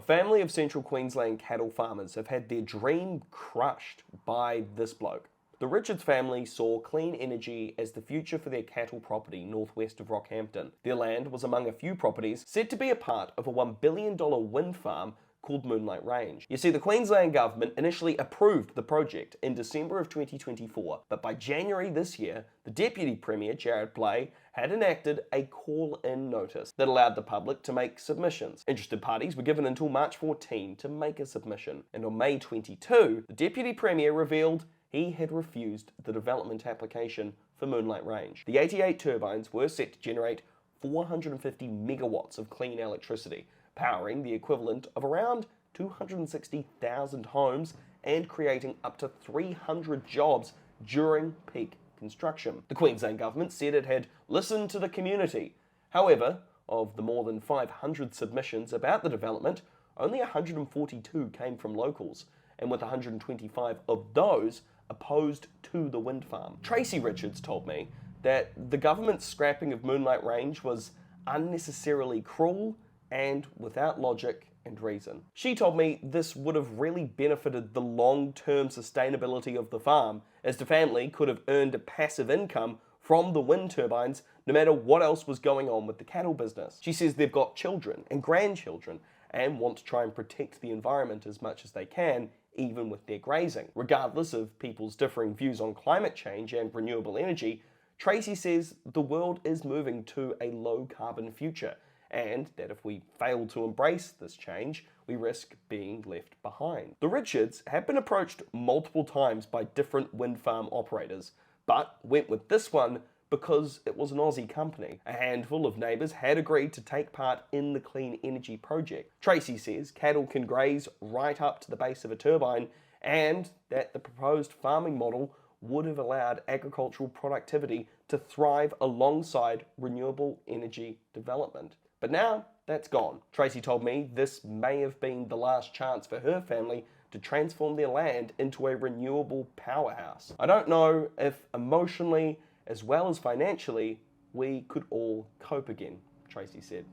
family of Central Queensland cattle farmers have had their dream crushed by this bloke. The Richards family saw clean energy as the future for their cattle property northwest of Rockhampton. Their land was among a few properties said to be a part of a $1 billion wind farm called Moonlight Range. You see, the Queensland government initially approved the project in December of 2024, but by January this year, the Deputy Premier, Jared Blay, had enacted a call-in notice that allowed the public to make submissions. Interested parties were given until March 14 to make a submission, and on May 22, the Deputy Premier revealed he had refused the development application for Moonlight Range. The 88 turbines were set to generate 450 megawatts of clean electricity, powering the equivalent of around 260,000 homes and creating up to 300 jobs during peak construction. The Queensland government said it had listened to the community. However, of the more than 500 submissions about the development, only 142 came from locals, and with 125 of those opposed to the wind farm. Tracy Richards told me that the government's scrapping of Moonlight Range was unnecessarily cruel and without logic and reason. She told me this would have really benefited the long-term sustainability of the farm, as the family could have earned a passive income from the wind turbines no matter what else was going on with the cattle business. She says they've got children and grandchildren and want to try and protect the environment as much as they can, even with their grazing. Regardless of people's differing views on climate change and renewable energy, Tracy says the world is moving to a low-carbon future, and that if we fail to embrace this change, we risk being left behind. The Richards have been approached multiple times by different wind farm operators, but went with this one because it was an Aussie company. A handful of neighbours had agreed to take part in the clean energy project. Tracy says cattle can graze right up to the base of a turbine, and that the proposed farming model would have allowed agricultural productivity to thrive alongside renewable energy development. But now, that's gone. Tracy told me this may have been the last chance for her family to transform their land into a renewable powerhouse. I don't know if emotionally as well as financially we could all cope again, Tracy said.